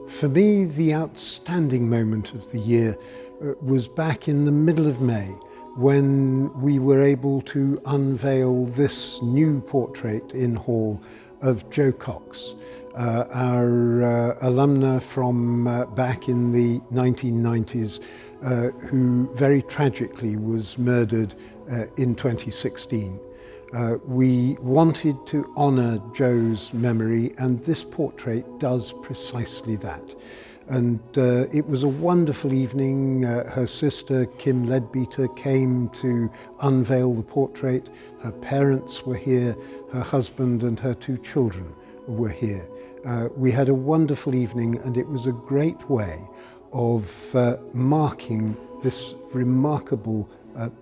For me, the outstanding moment of the year was back in the middle of May, when we were able to unveil this new portrait in Hall of Jo Cox, our alumna from back in the 1990s, who very tragically was murdered in 2016. We wanted to honour Jo's memory, and this portrait does precisely that. And it was a wonderful evening. Her sister, Kim Leadbeater, came to unveil the portrait. Her parents were here, her husband and her 2 children were here. We had a wonderful evening, and it was a great way of marking this remarkable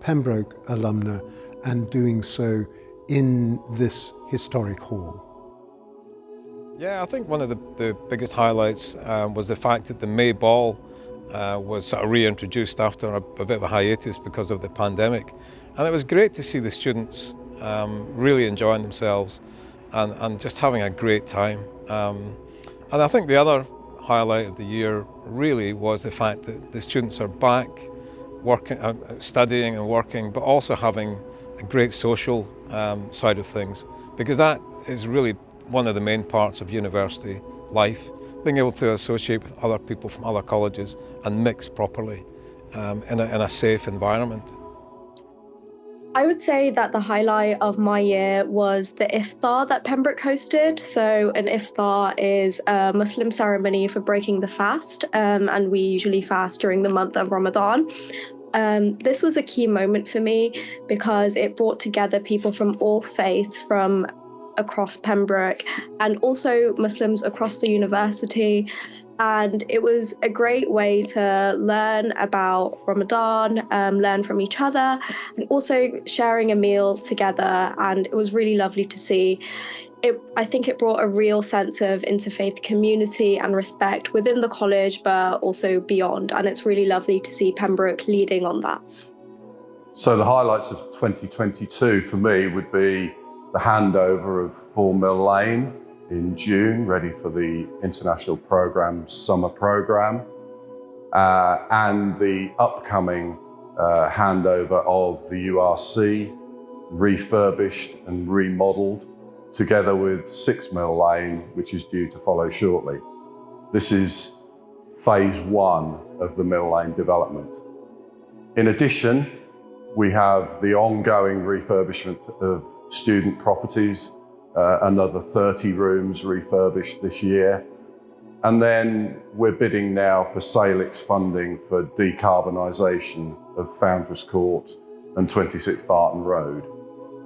Pembroke alumna, and doing so in this historic hall. Yeah, I think one of the biggest highlights was the fact that the May Ball was sort of reintroduced after a bit of a hiatus because of the pandemic. And it was great to see the students really enjoying themselves and just having a great time. And I think the other highlight of the year really was the fact that the students are back working, studying and working, but also having a great social side of things, because that is really one of the main parts of university life, being able to associate with other people from other colleges and mix properly in a safe environment. I would say that the highlight of my year was the iftar that Pembroke hosted. So an iftar is a Muslim ceremony for breaking the fast, and we usually fast during the month of Ramadan. This was a key moment for me because it brought together people from all faiths from across Pembroke and also Muslims across the university. And it was a great way to learn about Ramadan, learn from each other, and also sharing a meal together. And it was really lovely to see. I think it brought a real sense of interfaith community and respect within the college, but also beyond. And it's really lovely to see Pembroke leading on that. So the highlights of 2022 for me would be the handover of 4 Mill Lane in June, ready for the International Programme Summer Programme, and the upcoming handover of the URC, refurbished and remodelled, together with 6 Mill Lane, which is due to follow shortly. This is phase 1 of the Mill Lane development. In addition, we have the ongoing refurbishment of student properties, another 30 rooms refurbished this year. And then we're bidding now for Salix funding for decarbonisation of Foundress Court and 26 Barton Road,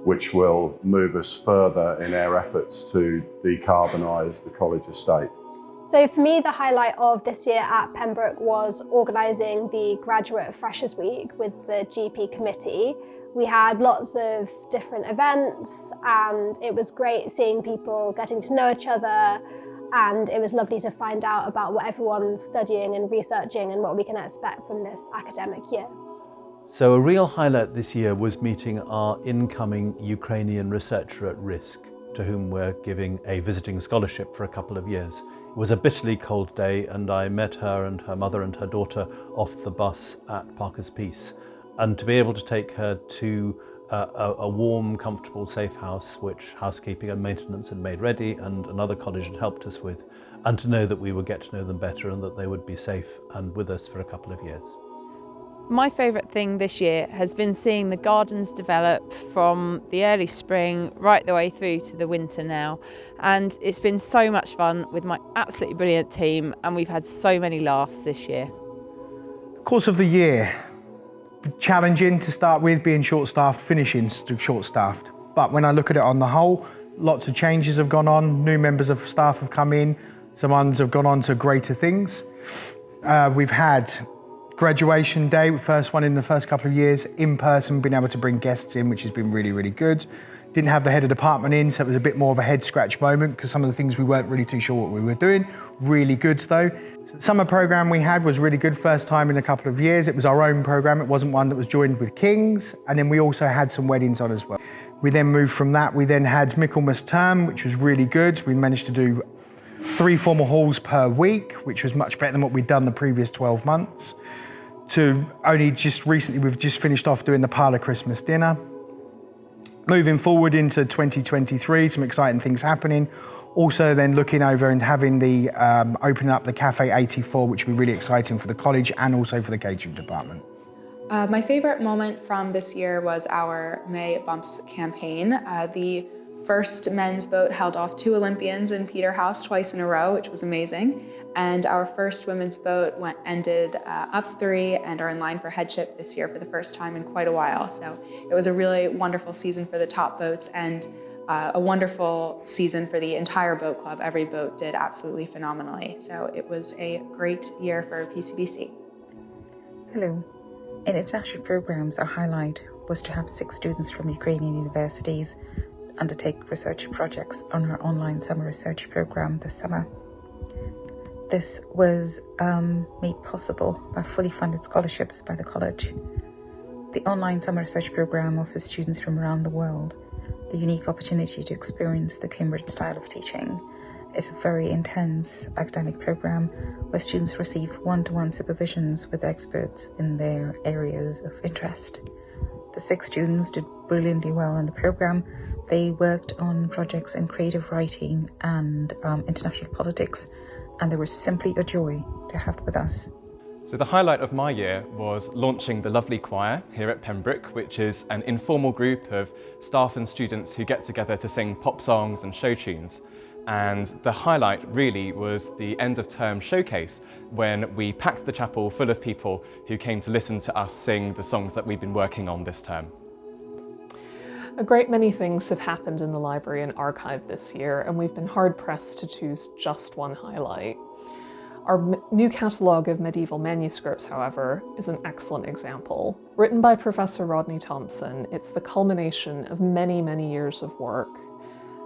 which will move us further in our efforts to decarbonise the college estate. So for me, the highlight of this year at Pembroke was organising the Graduate Freshers Week with the GP committee. We had lots of different events and it was great seeing people getting to know each other, and it was lovely to find out about what everyone's studying and researching and what we can expect from this academic year. So a real highlight this year was meeting our incoming Ukrainian researcher at risk, to whom we're giving a visiting scholarship for a couple of years. It was a bitterly cold day and I met her and her mother and her daughter off the bus at Parker's Peace. And to be able to take her to a warm, comfortable, safe house, which housekeeping and maintenance had made ready and another college had helped us with, and to know that we would get to know them better and that they would be safe and with us for a couple of years. My favourite thing this year has been seeing the gardens develop from the early spring right the way through to the winter now. And it's been so much fun with my absolutely brilliant team, and we've had so many laughs this year. The course of the year, challenging to start with, being short-staffed, finishing short-staffed. But when I look at it on the whole, lots of changes have gone on, new members of staff have come in, some others have gone on to greater things. We've had graduation day, first one in the first couple of years, in person, been able to bring guests in, which has been really, really good. Didn't have the head of department in, so it was a bit more of a head scratch moment because some of the things we weren't really too sure what we were doing. Really good though. So the summer programme we had was really good, first time in a couple of years. It was our own programme, it wasn't one that was joined with King's, and then we also had some weddings on as well. We then moved from that, we then had Michaelmas term, which was really good. We managed to do 3 formal halls per week, which was much better than what we'd done the previous 12 months, to only just recently, we've just finished off doing the Parlour Christmas dinner. Moving forward into 2023, some exciting things happening. Also then looking over and having the, opening up the Cafe 84, which will be really exciting for the college and also for the catering department. My favourite moment from this year was our May Bumps campaign. The first men's boat held off 2 Olympians in Peterhouse twice in a row, which was amazing. And our first women's boat ended up 3 and are in line for headship this year for the first time in quite a while. So it was a really wonderful season for the top boats and a wonderful season for the entire boat club. Every boat did absolutely phenomenally. So it was a great year for PCBC. Hello. In international programs, our highlight was to have 6 students from Ukrainian universities undertake research projects on our online summer research program this summer. This was made possible by fully funded scholarships by the college. The online summer research program offers students from around the world the unique opportunity to experience the Cambridge style of teaching. It's a very intense academic program where students receive one-to-one supervisions with experts in their areas of interest. The 6 students did brilliantly well in the program. They worked on projects in creative writing and international politics, and they were simply a joy to have with us. So the highlight of my year was launching the lovely choir here at Pembroke, which is an informal group of staff and students who get together to sing pop songs and show tunes. And the highlight really was the end of term showcase when we packed the chapel full of people who came to listen to us sing the songs that we've been working on this term. A great many things have happened in the Librarian archive this year, and we've been hard-pressed to choose just one highlight. Our new catalogue of medieval manuscripts, however, is an excellent example. Written by Professor Rodney Thompson, it's the culmination of many, many years of work,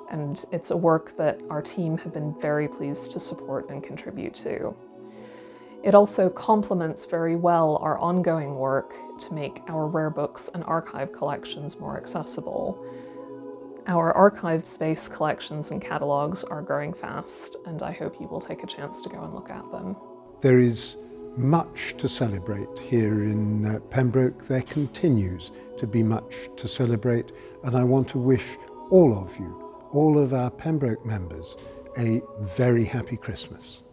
and it's a work that our team have been very pleased to support and contribute to. It also complements very well our ongoing work to make our rare books and archive collections more accessible. Our archive space collections and catalogues are growing fast, and I hope you will take a chance to go and look at them. There is much to celebrate here in Pembroke. There continues to be much to celebrate, and I want to wish all of you, all of our Pembroke members, a very happy Christmas.